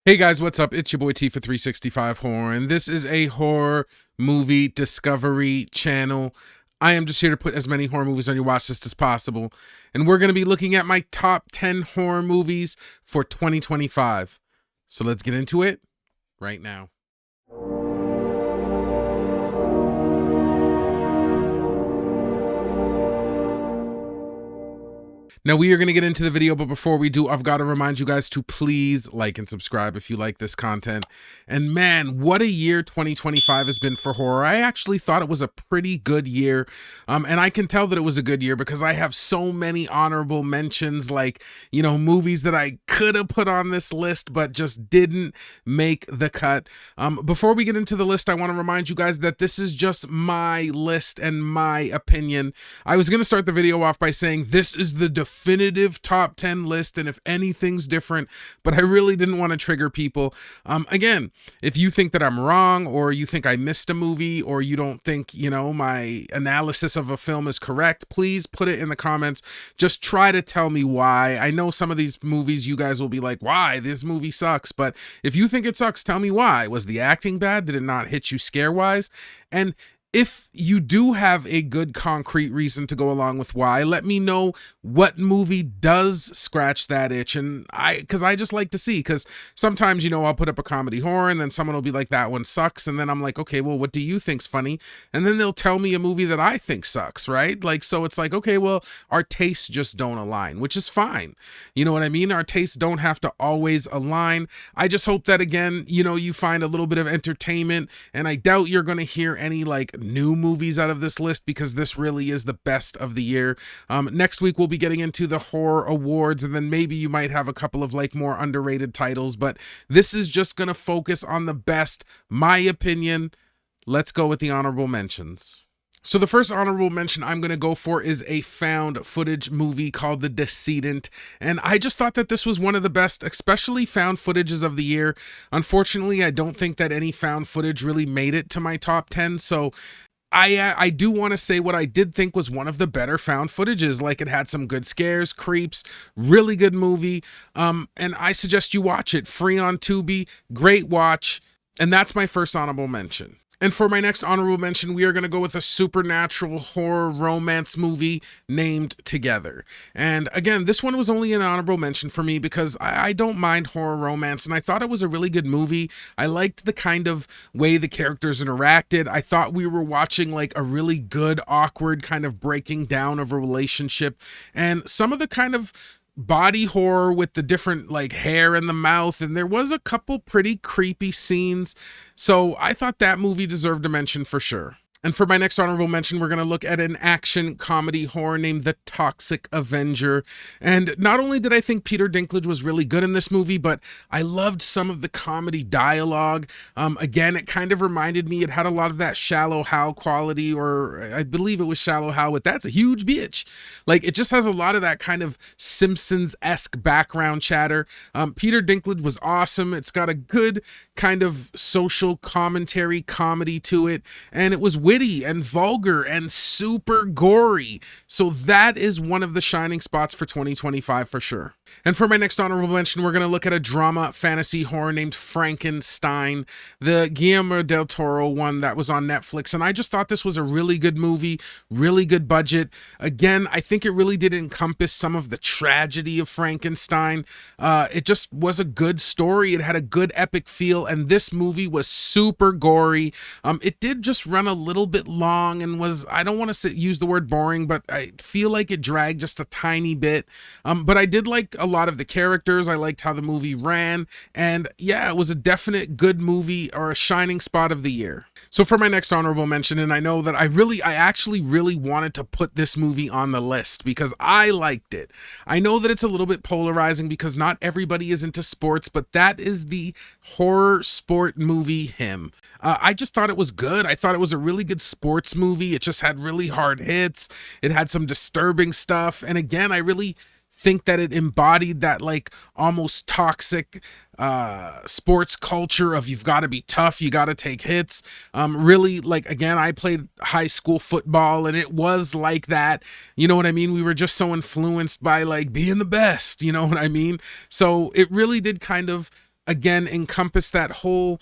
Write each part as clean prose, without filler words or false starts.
Hey guys, what's up? It's your boy T for 365 Horror, and this is a horror movie discovery channel. I am just here to put as many horror movies on your watch list as possible, and we're going to be looking at my top 10 horror movies for 2025. So let's get into it right now. Now we are going to get into the video, but before we do, I've got to remind you guys to please like and subscribe if you like this content. And man, what a year 2025 has been for horror. I actually thought it was a pretty good year. And I can tell that it was a good year because I have so many honorable mentions, like, movies that I could have put on this list, but just didn't make the cut. Before we get into the list, I want to remind you guys that this is just my list and my opinion. I was going to start the video off by saying this is the definitive top 10 list, and if anything's different, but I really didn't want to trigger people. Again, if you think that I'm wrong, or you think I missed a movie, or you don't think, my analysis of a film is correct, please put it in the comments. Just try to tell me why. I know some of these movies you guys will be like, why? This movie sucks. But if you think it sucks, tell me why. Was the acting bad? Did it not hit you scare-wise? And if you do have a good concrete reason to go along with why, let me know what movie does scratch that itch. And because I just like to see, because sometimes, I'll put up a comedy horror and then someone will be like, that one sucks. And then I'm like, okay, well, what do you think's funny? And then they'll tell me a movie that I think sucks, right? So it's like, okay, well, our tastes just don't align, which is fine. You know what I mean? Our tastes don't have to always align. I just hope that, again, you find a little bit of entertainment, and I doubt you're going to hear any new movies out of this list, because this really is the best of the year. Next week we'll be getting into the horror awards, and then maybe you might have a couple of more underrated titles, but this is just gonna focus on the best, my opinion. Let's go with the honorable mentions. So the first honorable mention I'm going to go for is a found footage movie called The Decedent. And I just thought that this was one of the best, especially found footages of the year. Unfortunately, I don't think that any found footage really made it to my top 10. So I do want to say what I did think was one of the better found footages. Like, it had some good scares, creeps, really good movie. And I suggest you watch it. Free on Tubi, great watch. And that's my first honorable mention. And for my next honorable mention, we are going to go with a supernatural horror romance movie named Together. And again, this one was only an honorable mention for me because I don't mind horror romance, and I thought it was a really good movie. I liked the kind of way the characters interacted. I thought we were watching a really good, awkward kind of breaking down of a relationship, and some of the kind of body horror with the different hair in the mouth, and there was a couple pretty creepy scenes. So I thought that movie deserved a mention for sure. And for my next honorable mention, we're going to look at an action comedy horror named The Toxic Avenger. And not only did I think Peter Dinklage was really good in this movie, but I loved some of the comedy dialogue. Again, it kind of reminded me, it had a lot of that Shallow Hal quality, or I believe it was Shallow Hal with "that's a huge bitch." It just has a lot of that kind of Simpsons-esque background chatter. Peter Dinklage was awesome. It's got a good kind of social commentary comedy to it, and it was witty and vulgar and super gory. So that is one of the shining spots for 2025 for sure. And for my next honorable mention, we're going to look at a drama fantasy horror named Frankenstein, the Guillermo del Toro one that was on Netflix. And I just thought this was a really good movie, really good budget. Again, I think it really did encompass some of the tragedy of Frankenstein. It just was a good story. It had a good epic feel, and this movie was super gory. It did just run a little bit long and was, I don't want to use the word boring, but I feel like it dragged just a tiny bit. But I did like a lot of the characters. I liked how the movie ran, and yeah, it was a definite good movie, or a shining spot of the year. So for my next honorable mention, and I know that I actually really wanted to put this movie on the list because I liked it. I know that it's a little bit polarizing because not everybody is into sports, but that is the horror sport movie Him. I just thought it was good. I thought it was a really good sports movie. It just had really hard hits. It had some disturbing stuff. And again, I really think that it embodied that almost toxic sports culture of, you've got to be tough, you got to take hits. Really, again, I played high school football, and it was like that. You know what I mean? We were just so influenced by being the best, you know what I mean? So it really did kind of again encompassed that whole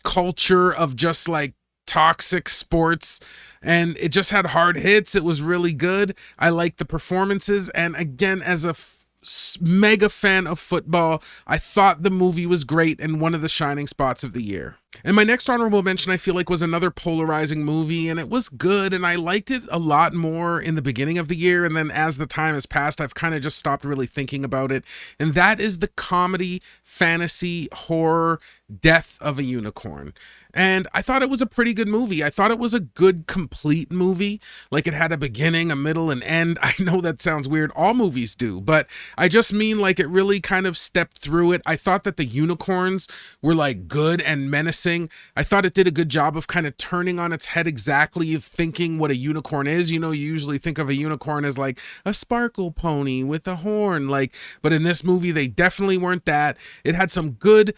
culture of just like toxic sports, and it just had hard hits. It was really good. I liked the performances, and again, as a mega fan of football, I thought the movie was great and one of the shining spots of the year. And my next honorable mention, I feel like, was another polarizing movie, and it was good, and I liked it a lot more in the beginning of the year, and then as the time has passed, I've kind of just stopped really thinking about it, and that is the comedy, fantasy, horror, Death of a Unicorn. And I thought it was a pretty good movie. I thought it was a good, complete movie. Like, it had a beginning, a middle, and end. I know that sounds weird. All movies do, but I just mean like it really kind of stepped through it. I thought that the unicorns were like good and menacing. I thought it did a good job of kind of turning on its head exactly of thinking what a unicorn is. You know, you usually think of a unicorn as like a sparkle pony with a horn, like, but in this movie, they definitely weren't that. It had some good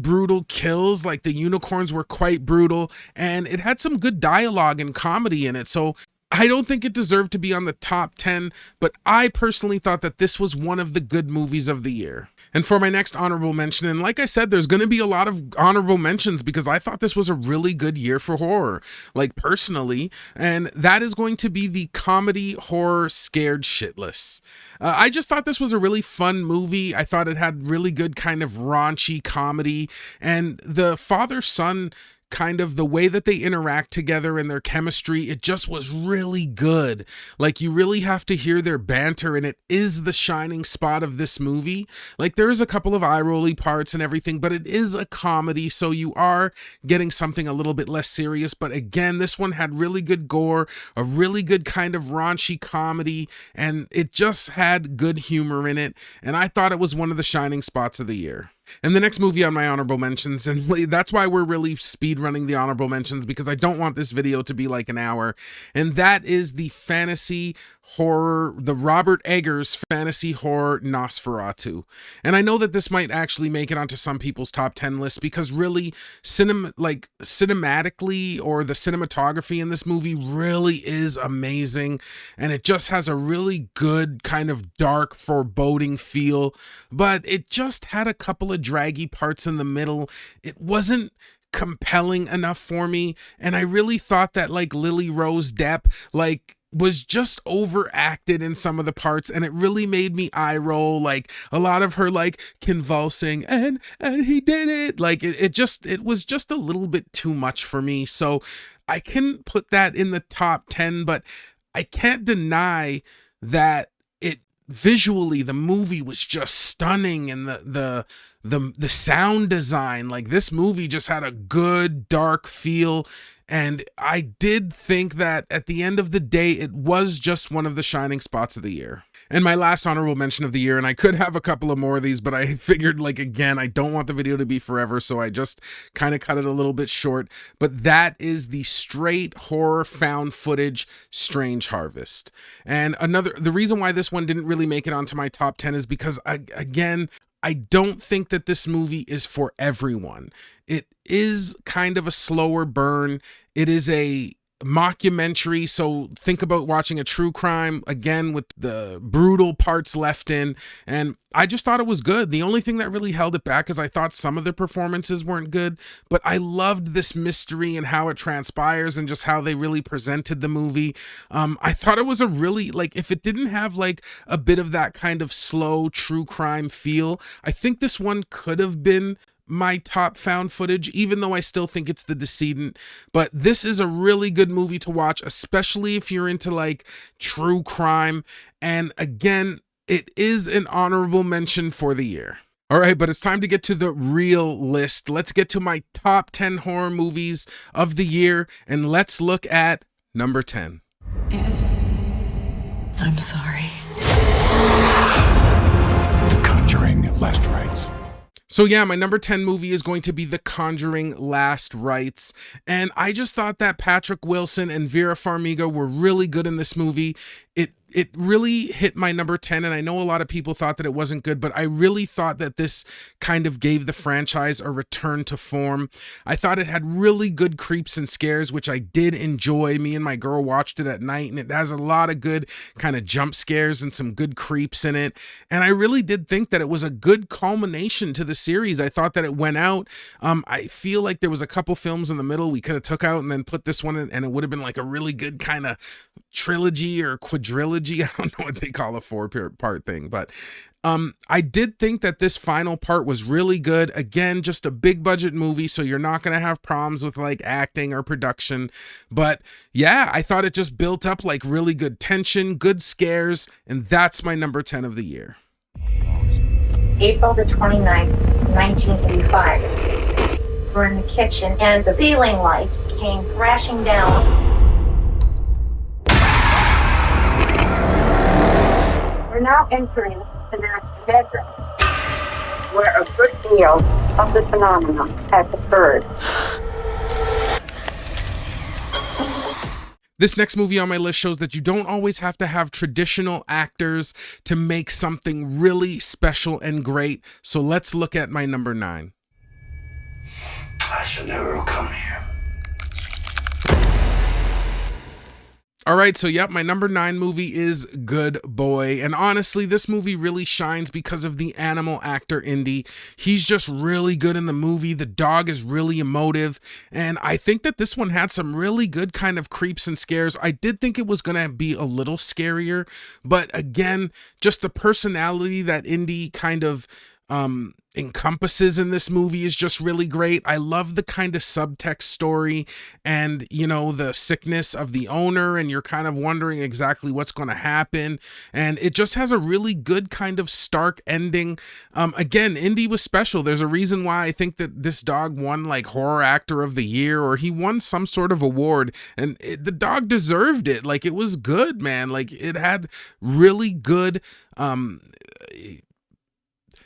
brutal kills. Like, the unicorns were quite brutal, and it had some good dialogue and comedy in it. So I don't think it deserved to be on the top 10, but I personally thought that this was one of the good movies of the year. And for my next honorable mention, and like I said, there's going to be a lot of honorable mentions because I thought this was a really good year for horror, like personally, and that is going to be the comedy horror Scared Shitless. I just thought this was a really fun movie. I thought it had really good kind of raunchy comedy, and the father-son kind of the way that they interact together and their chemistry, it just was really good. Like, you really have to hear their banter, and it is the shining spot of this movie. Like, there's a couple of eye-rolly parts and everything, but it is a comedy, so you are getting something a little bit less serious. But again, this one had really good gore, a really good kind of raunchy comedy, and it just had good humor in it, and I thought it was one of the shining spots of the year. And the next movie on my honorable mentions, and that's why we're really speed running the honorable mentions, because I don't want this video to be like an hour, and that is the fantasy horror, the Robert Eggers fantasy horror Nosferatu. And I know that this might actually make it onto some people's top 10 list, because really cinematically, or the cinematography in this movie really is amazing, and it just has a really good kind of dark, foreboding feel, but it just had a couple of draggy parts in the middle. It wasn't compelling enough for me, and I really thought that like Lily Rose Depp was just overacted in some of the parts, and it really made me eye roll. Like, a lot of her like convulsing and he did it, like it was just a little bit too much for me. So I can put that in the top 10, but I can't deny that visually the movie was just stunning, and the sound design, like, this movie just had a good dark feel, and I did think that at the end of the day it was just one of the shining spots of the year. And my last honorable mention of the year, and I could have a couple of more of these, but I figured, like, again, I don't want the video to be forever, so I just kind of cut it a little bit short, but that is the straight horror found footage Strange Harvest. And the reason why this one didn't really make it onto my top 10 is because, again, I don't think that this movie is for everyone. It is kind of a slower burn. It is a mockumentary, so think about watching a true crime, again, with the brutal parts left in, and I just thought it was good. The only thing that really held it back is I thought some of the performances weren't good, but I loved this mystery and how it transpires and just how they really presented the movie. I thought it was a really, like, if it didn't have like a bit of that kind of slow true crime feel, I think this one could have been my top found footage, even though I still think it's The Decedent. But this is a really good movie to watch, especially if you're into like true crime. And again, it is an honorable mention for the year. All right, but it's time to get to the real list. Let's get to my top 10 horror movies of the year, and let's look at number 10. I'm sorry. The Conjuring: Last Rites. So yeah, my number 10 movie is going to be The Conjuring: Last Rites. And I just thought that Patrick Wilson and Vera Farmiga were really good in this movie. It it really hit my number 10, and I know a lot of people thought that it wasn't good, but I really thought that this kind of gave the franchise a return to form. I thought it had really good creeps and scares, which I did enjoy. Me and my girl watched it at night, and it has a lot of good kind of jump scares and some good creeps in it, and I really did think that it was a good culmination to the series. I thought that it went out. I feel like there was a couple films in the middle we could have took out and then put this one in, and it would have been like a really good kind of trilogy or quadrilogy. I don't know what they call a 4-part thing, but I did think that this final part was really good. Again, just a big budget movie, so you're not going to have problems with like acting or production. But yeah, I thought it just built up like really good tension, good scares, and that's my number 10 of the year. April the 29th, 1985. We're in the kitchen and the ceiling light came crashing down. We're now entering the master bedroom, where a good deal of the phenomenon has occurred. This next movie on my list shows that you don't always have to have traditional actors to make something really special and great. So let's look at my number 9. I should never come here. All right, so yep, my number 9 movie is Good Boy. And honestly, this movie really shines because of the animal actor, Indy. He's just really good in the movie. The dog is really emotive. And I think that this one had some really good kind of creeps and scares. I did think it was going to be a little scarier. But again, just the personality that Indy kind of encompasses in this movie is just really great. I love the kind of subtext story and, you know, the sickness of the owner, and you're kind of wondering exactly what's going to happen. And it just has a really good kind of stark ending. Again, Indy was special. There's a reason why I think that this dog won like horror actor of the year, or he won some sort of award, and the dog deserved it. Like, it was good, man. Like, it had really good,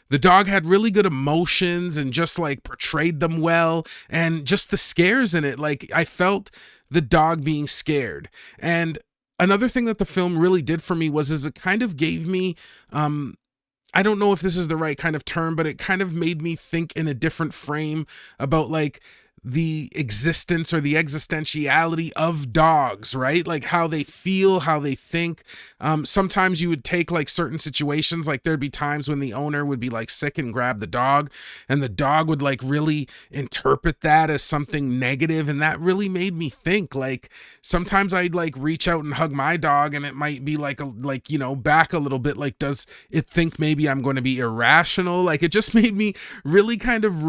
the dog had really good emotions and just like portrayed them well, and just the scares in it. Like, I felt the dog being scared. And another thing that the film really did for me was it kind of gave me, I don't know if this is the right kind of term, but it kind of made me think in a different frame about like the existence or the existentiality of dogs, right? Like how they feel, how they think. Sometimes you would take like certain situations, like there'd be times when the owner would be like sick and grab the dog, and the dog would like really interpret that as something negative. And that really made me think. Like, sometimes I'd like reach out and hug my dog, and it might be like you know, back a little bit. Like, does it think maybe I'm going to be irrational? Like, it just made me really kind of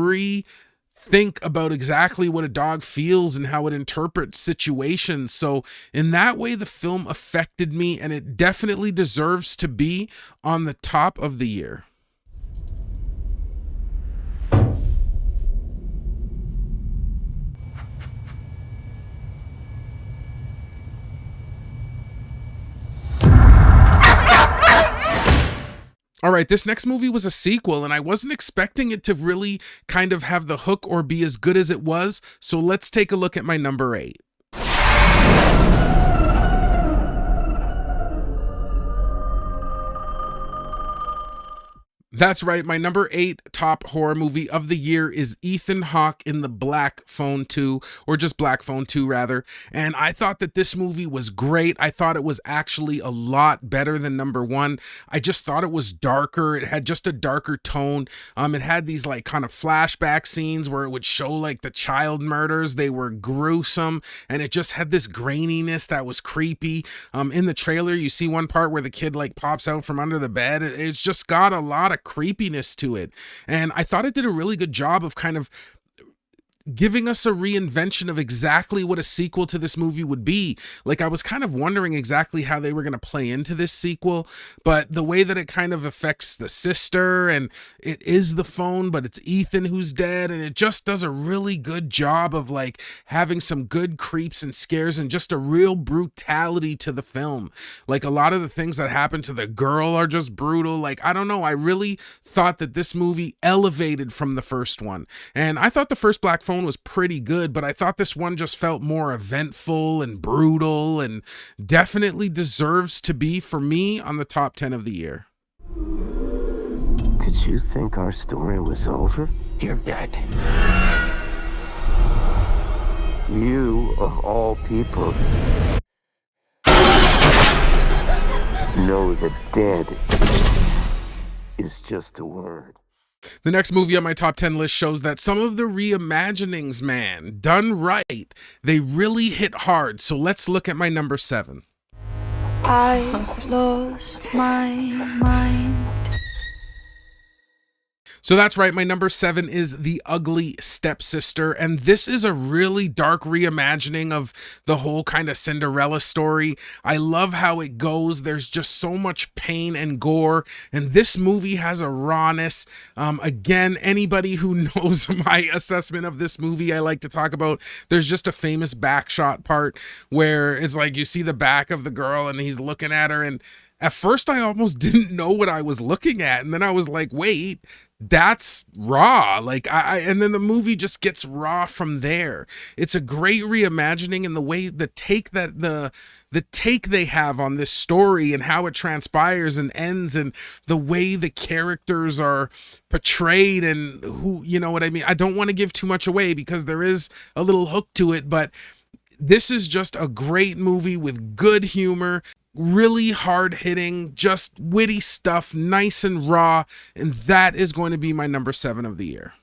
think about exactly what a dog feels and how it interprets situations. So in that way, the film affected me, and it definitely deserves to be on the top of the year. All right, this next movie was a sequel, and I wasn't expecting it to really kind of have the hook or be as good as it was. So let's take a look at my number 8. That's right, my number 8 top horror movie of the year is Ethan Hawke in The Black Phone 2, or just Black Phone 2 rather. And I thought that this movie was great. I thought it was actually a lot better than number 1. I just thought it was darker. It had just a darker tone. It had these like kind of flashback scenes where it would show like the child murders. They were gruesome, and it just had this graininess that was creepy. In the trailer, you see one part where the kid like pops out from under the bed. It's just got a lot of creepiness to it, and I thought it did a really good job of kind of giving us a reinvention of exactly what a sequel to this movie would be. Like, I was kind of wondering exactly how they were going to play into this sequel, but the way that it kind of affects the sister, and it is the phone, but it's Ethan who's dead, and it just does a really good job of like having some good creeps and scares and just a real brutality to the film. Like, a lot of the things that happen to the girl are just brutal. Like, I don't know, I really thought that this movie elevated from the first one, and I thought the first Black Phone tone was pretty good, but I thought this one just felt more eventful and brutal and definitely deserves to be, for me, on the top 10 of the year. Did you think our story was over? You're dead. You, of all people, know that dead is just a word. The next movie on my top 10 list shows that some of the reimaginings, man, done right, they really hit hard. So let's look at my number 7. I've lost my mind. So that's right, my number 7 is The Ugly Stepsister, and this is a really dark reimagining of the whole kind of Cinderella story. I love how it goes. There's just so much pain and gore, and this movie has a rawness. Again, anybody who knows my assessment of this movie, I like to talk about, there's just a famous backshot part where it's like you see the back of the girl and he's looking at her, and at first I almost didn't know what I was looking at, and then I was like, wait, that's raw. Like and then the movie just gets raw from there. It's a great reimagining, and the way the take they have on this story and how it transpires and ends, and the way the characters are portrayed, and who, you know what I mean? I don't want to give too much away because there is a little hook to it, but this is just a great movie with good humor, really hard hitting, just witty stuff, nice and raw, and that is going to be my number 7 of the year.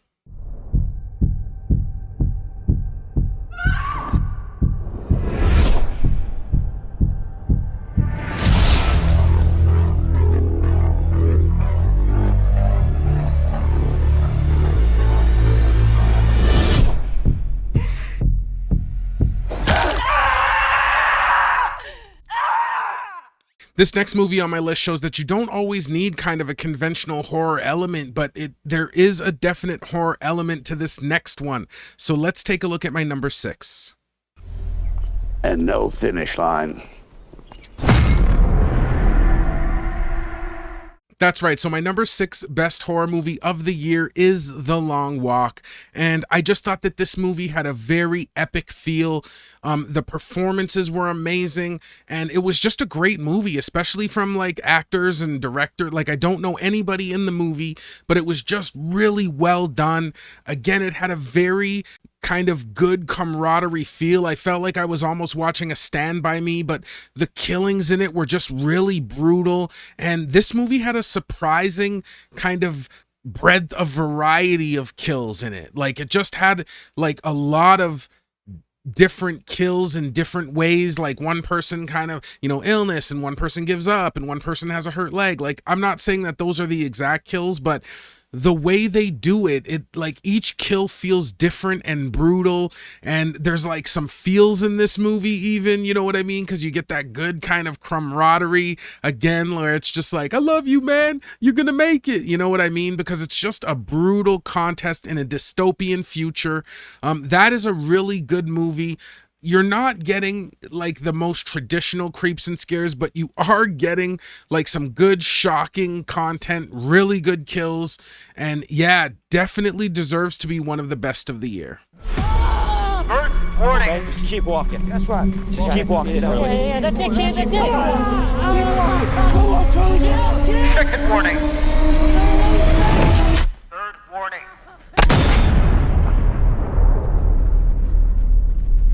This next movie on my list shows that you don't always need kind of a conventional horror element, but there is a definite horror element to this next one. So let's take a look at my number 6. And no finish line. That's right. So my number 6 best horror movie of the year is The Long Walk. And I just thought that this movie had a very epic feel. The performances were amazing, and it was just a great movie, especially from like actors and director. Like, I don't know anybody in the movie, but it was just really well done. Again, it had a very kind of good camaraderie feel. I felt like I was almost watching a Stand By Me, but the killings in it were just really brutal. And this movie had a surprising kind of breadth of variety of kills in it. Like, it just had like a lot of different kills in different ways. Like, one person kind of, you know, illness, and one person gives up, and one person has a hurt leg. Like, I'm not saying that those are the exact kills, but the way they do it like each kill feels different and brutal, and there's like some feels in this movie even, you know what I mean? Because you get that good kind of camaraderie again, where it's just like, I love you, man, you're gonna make it, you know what I mean? Because it's just a brutal contest in a dystopian future. That is a really good movie. You're not getting like the most traditional creeps and scares, but you are getting like some good, shocking content, really good kills, and yeah, definitely deserves to be one of the best of the year. Alert, warning. Okay, just keep walking. That's right. Just keep walking. Yeah, that's it, kid, that's it. Second warning. Third warning.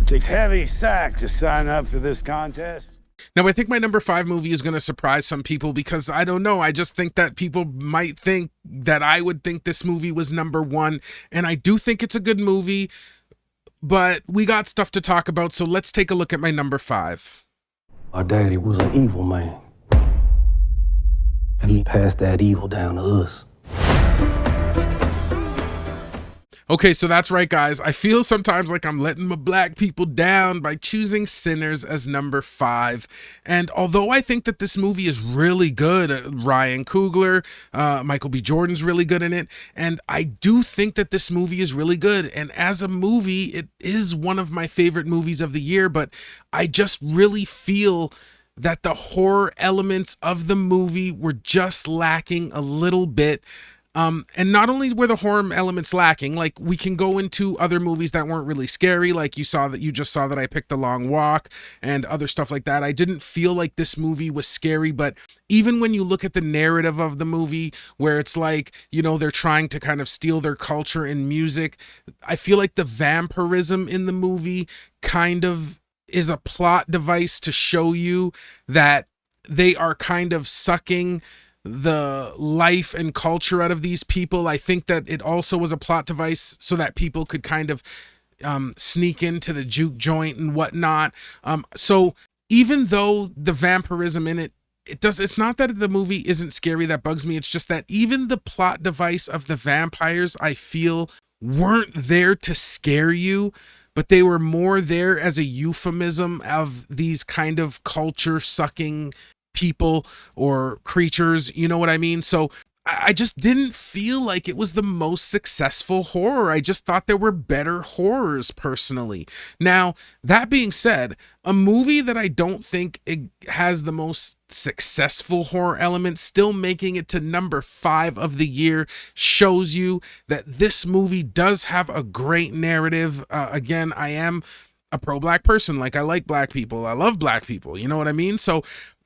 Takes heavy sack to sign up for this contest. Now, I think my number 5 movie is going to surprise some people, because I don't know, I just think that people might think that I would think this movie was number 1, and I do think it's a good movie, but we got stuff to talk about, so let's take a look at my number 5. Our daddy was an evil man, and he passed that evil down to us. Okay, so that's right, guys. I feel sometimes like I'm letting my black people down by choosing Sinners as number 5. And although I think that this movie is really good, Ryan Coogler, Michael B. Jordan's really good in it, and I do think that this movie is really good. And as a movie, it is one of my favorite movies of the year, but I just really feel that the horror elements of the movie were just lacking a little bit. And not only were the horror elements lacking, like we can go into other movies that weren't really scary, like you just saw that I picked The Long Walk and other stuff like that. I didn't feel like this movie was scary, but even when you look at the narrative of the movie, where it's like, you know, they're trying to kind of steal their culture in music, I feel like the vampirism in the movie kind of is a plot device to show you that they are kind of sucking the life and culture out of these people. I think that it also was a plot device so that people could kind of sneak into the juke joint and whatnot. So even though the vampirism in it, it's not that the movie isn't scary that bugs me. It's just that even the plot device of the vampires, I feel, weren't there to scare you, but they were more there as a euphemism of these kind of culture sucking people or creatures, you know what I mean? So I just didn't feel like it was the most successful horror. I just thought there were better horrors personally. Now, that being said, a movie that I don't think it has the most successful horror element still making it to number 5 of the year shows you that this movie does have a great narrative. Again, I am a pro-black person. Like, I like black people. I love black people. You know what I mean? So,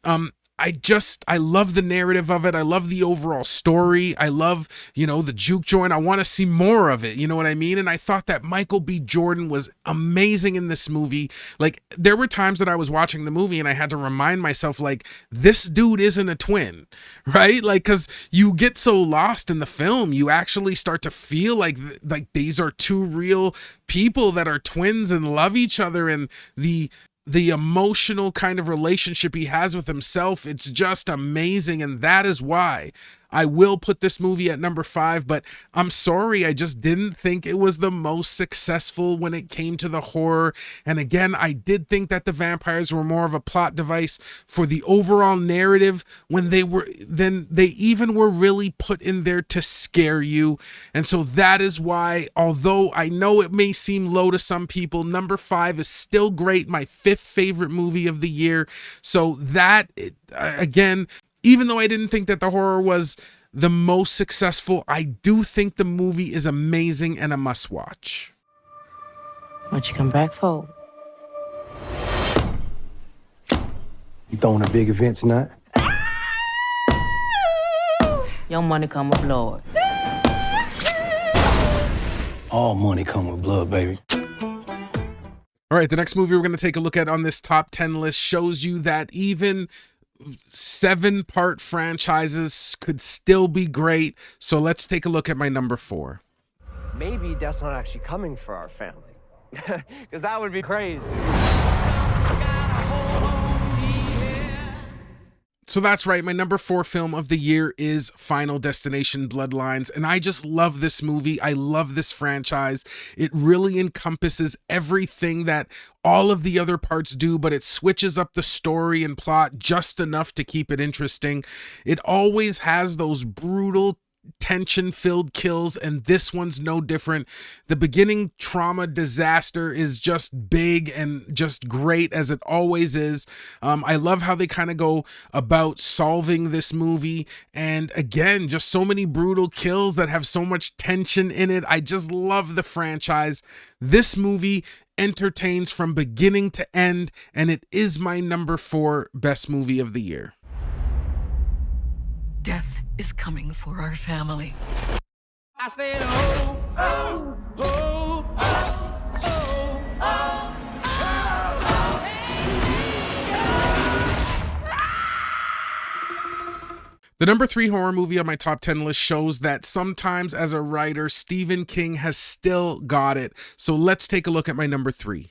I love the narrative of it. I love the overall story. I love, you know, the juke joint. I want to see more of it. You know what I mean? And I thought that Michael B. Jordan was amazing in this movie. Like, there were times that I was watching the movie and I had to remind myself, like, this dude isn't a twin, right? Like, because you get so lost in the film, you actually start to feel like these are two real people that are twins and love each other, and the emotional kind of relationship he has with himself, it's just amazing. And that is why I will put this movie at number 5, but I'm sorry, I just didn't think it was the most successful when it came to the horror. And again, I did think that the vampires were more of a plot device for the overall narrative when they even were really put in there to scare you. And so that is why, although I know it may seem low to some people, number 5 is still great, my 5th favorite movie of the year. So that, again, even though I didn't think that the horror was the most successful, I do think the movie is amazing and a must watch. What you come back for? You throwing a big event tonight? Your money come with blood. All money come with blood, baby. All right, the next movie we're going to take a look at on this top 10 list shows you that even 7-part franchises could still be great. So let's take a look at my number 4. Maybe Death's not actually coming for our family. Because that would be crazy. So that's right, my number 4 film of the year is Final Destination Bloodlines, and I just love this movie. I love this franchise. It really encompasses everything that all of the other parts do, but it switches up the story and plot just enough to keep it interesting. It always has those brutal, tension-filled kills, and this one's no different. The beginning trauma disaster is just big and just great, as it always is. I love how they kind of go about solving this movie, and again, just so many brutal kills that have so much tension in it. I just love the franchise. This movie entertains from beginning to end, and it is my number 4 best movie of the year. Death is coming for our family. I said, oh, oh, oh, oh, oh, The number 3 horror movie on my top 10 list shows that sometimes as a writer, Stephen King has still got it. So let's take a look at my number 3.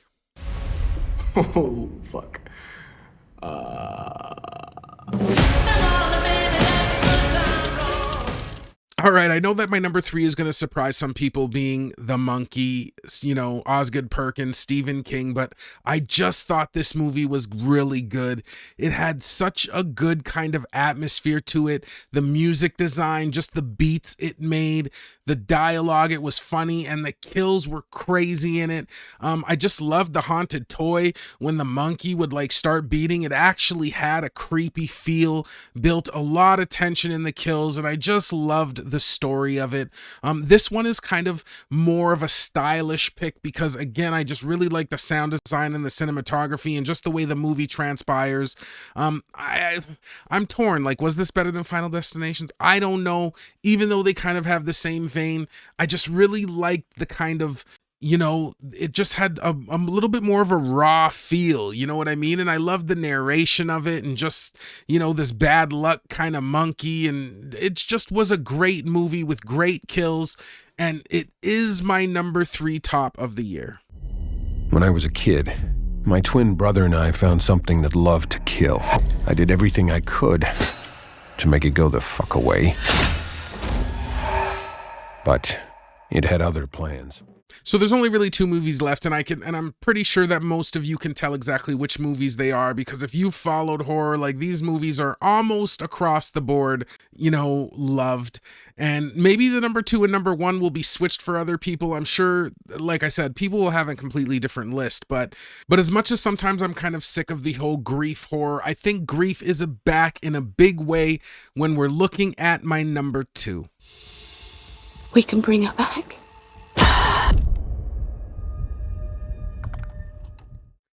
Oh, fuck. All right, I know that my number 3 is going to surprise some people, being The Monkey, you know, Osgood Perkins, Stephen King, but I just thought this movie was really good. It had such a good kind of atmosphere to it. The music design, just the beats it made, the dialogue, it was funny, and the kills were crazy in it. I just loved the haunted toy when the monkey would like start beating. It actually had a creepy feel, built a lot of tension in the kills, and I just loved the story of it. This one is kind of more of a stylish pick because, again, I just really like the sound design and the cinematography and just the way the movie transpires. I'm torn. Like, was this better than Final Destinations? I don't know. Even though they kind of have the same vein, I just really liked the kind of, you know, it just had a little bit more of a raw feel, you know what I mean? And I loved the narration of it and just, you know, this bad luck kind of monkey. And it just was a great movie with great kills. And it is my number 3 top of the year. When I was a kid, my twin brother and I found something that loved to kill. I did everything I could to make it go the fuck away. But it had other plans. So there's only really 2 movies left, and I'm pretty sure that most of you can tell exactly which movies they are, because if you followed horror, like, these movies are almost across the board, you know, loved. And maybe the number 2 and number 1 will be switched for other people. I'm sure, like I said, people will have a completely different list, but as much as sometimes I'm kind of sick of the whole grief horror, I think grief is back in a big way when we're looking at my number 2. We can bring her back.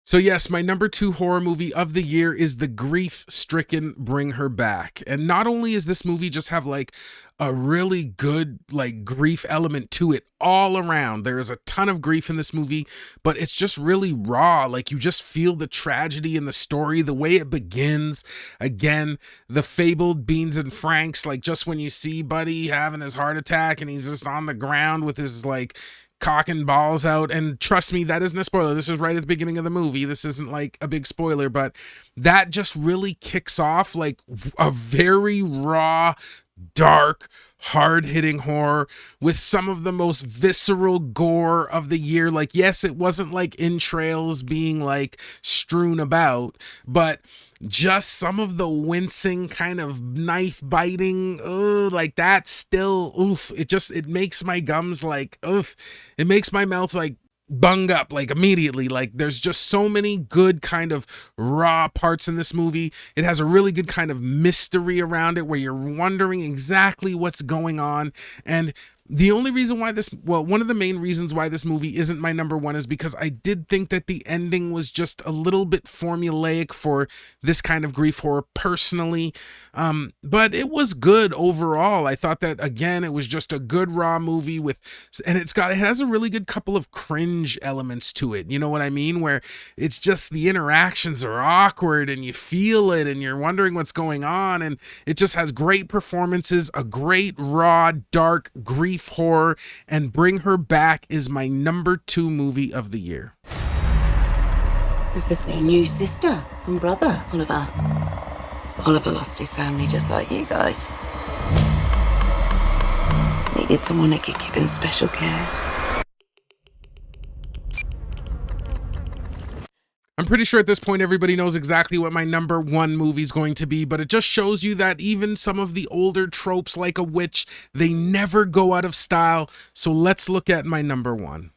So yes, my number 2 horror movie of the year is the grief-stricken Bring Her Back. And not only is this movie just have like a really good like grief element to it all around. There is a ton of grief in this movie, but it's just really raw. Like, you just feel the tragedy in the story, the way it begins. Again, the fabled Beans and Franks, like, just when you see Buddy having his heart attack and he's just on the ground with his like cock and balls out, and trust me, that isn't a spoiler. This is right at the beginning of the movie. This isn't like a big spoiler, but that just really kicks off like a very raw, dark, hard-hitting horror with some of the most visceral gore of the year. Like, yes, it wasn't like entrails being like strewn about, but just some of the wincing kind of knife biting, like that still, it makes my gums like, it makes my mouth like bung up like immediately. Like, there's just so many good kind of raw parts in this movie. It has a really good kind of mystery around it where you're wondering exactly what's going on. And the only reason why one of the main reasons why this movie isn't my number 1 is because I did think that the ending was just a little bit formulaic for this kind of grief horror personally. But it was good overall. I thought that, again, it was just a good raw movie and it has a really good couple of cringe elements to it. You know what I mean? Where it's just the interactions are awkward and you feel it and you're wondering what's going on. And it just has great performances, a great raw, dark grief horror, and Bring Her Back is my number 2 movie of the year. Is this my new sister and brother, Oliver? Oliver lost his family just like you guys. Needed someone that could give him special care. I'm pretty sure at this point everybody knows exactly what my number 1 movie is going to be, but it just shows you that even some of the older tropes like a witch, they never go out of style. So let's look at my number 1.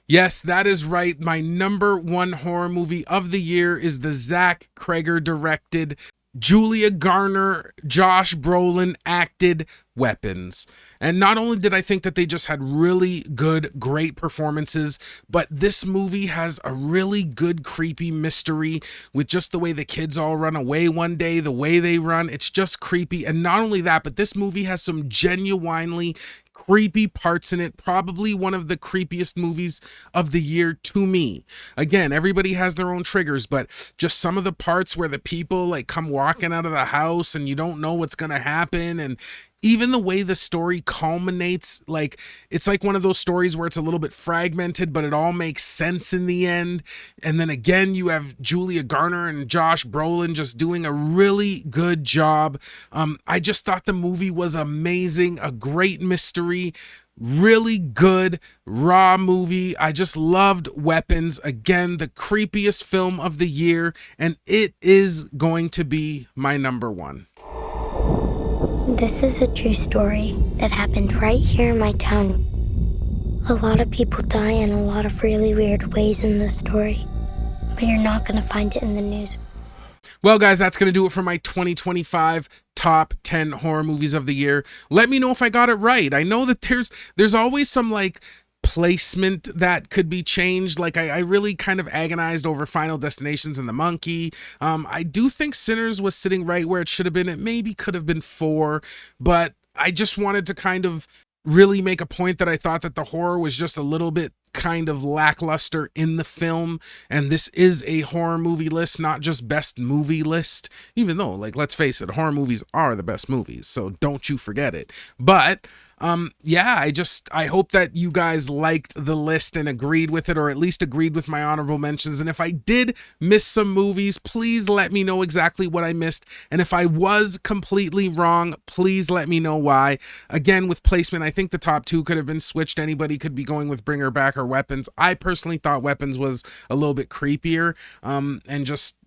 Yes, that is right. My number 1 horror movie of the year is the Zach Cregger directed, Julia Garner, Josh Brolin acted Weapons. And not only did I think that they just had really good, great performances, but this movie has a really good, creepy mystery with just the way the kids all run away one day, the way they run. It's just creepy. And not only that, but this movie has some genuinely creepy parts in it. Probably one of the creepiest movies of the year to me. Again, everybody has their own triggers, but just some of the parts where the people like come walking out of the house and you don't know what's gonna happen, and even the way the story culminates, like, it's like one of those stories where it's a little bit fragmented, but it all makes sense in the end. And then again, you have Julia Garner and Josh Brolin just doing a really good job. I just thought the movie was amazing, a great mystery, really good, raw movie. I just loved Weapons. Again, the creepiest film of the year, and it is going to be my number 1. This is a true story that happened right here in my town. A lot of people die in a lot of really weird ways in this story, but you're not going to find it in the news. Well, guys, that's going to do it for my 2025 top 10 horror movies of the year. Let me know if I got it right. I know that there's always some like placement that could be changed. Like I really kind of agonized over Final Destinations and The Monkey. I do think Sinners was sitting right where it should have been. It maybe could have been 4, but I just wanted to kind of really make a point that I thought that the horror was just a little bit kind of lackluster in the film, and this is a horror movie list, not just best movie list, even though, like, let's face it, horror movies are the best movies, so don't you forget it. But yeah, I hope that you guys liked the list and agreed with it, or at least agreed with my honorable mentions. And if I did miss some movies, please let me know exactly what I missed, and if I was completely wrong, please let me know why. Again, with placement, I think the top 2 could have been switched. Anybody could be going with Bring Her Back or Weapons. I personally thought Weapons was a little bit creepier, and just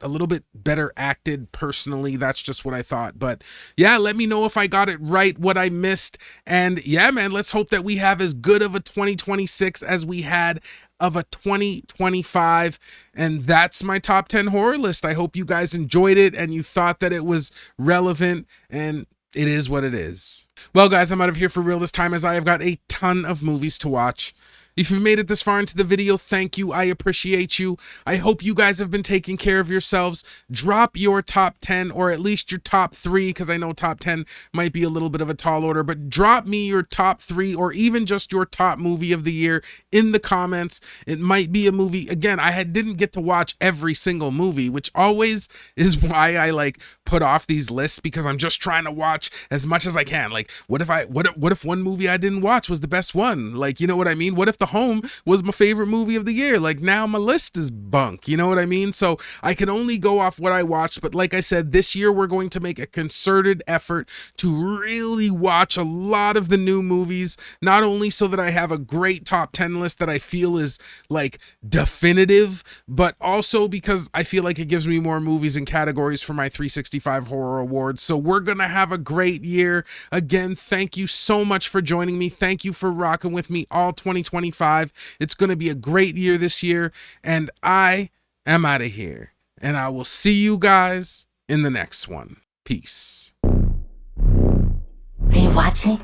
a little bit better acted personally. That's just what I thought. But yeah, let me know if I got it right, what I missed. And yeah, man, let's hope that we have as good of a 2026 as we had of a 2025. And that's my top 10 horror list. I hope you guys enjoyed it and you thought that it was relevant, and it is what it is. Well, guys, I'm out of here for real this time, as I have got a ton of movies to watch. If you've made it this far into the video, thank you. I appreciate you. I hope you guys have been taking care of yourselves. Drop your top 10, or at least your top 3, because I know top 10 might be a little bit of a tall order, but drop me your top 3, or even just your top movie of the year in the comments. It might be a movie. Again, I didn't get to watch every single movie, which always is why I like put off these lists, because I'm just trying to watch as much as I can. Like, what if one movie I didn't watch was the best one? Like, you know what I mean? What if The Home was my favorite movie of the year? Like, now my list is bunk, you know what I mean? So I can only go off what I watched. But like I said, this year we're going to make a concerted effort to really watch a lot of the new movies, not only so that I have a great top 10 list that I feel is like definitive, but also because I feel like it gives me more movies and categories for my 365 Horror Awards. So we're gonna have a great year. Again, thank you so much for joining me. Thank you for rocking with me all 2025. It's going to be a great year this year, and I am out of here, and I will see you guys in the next one. Peace. Are you watching?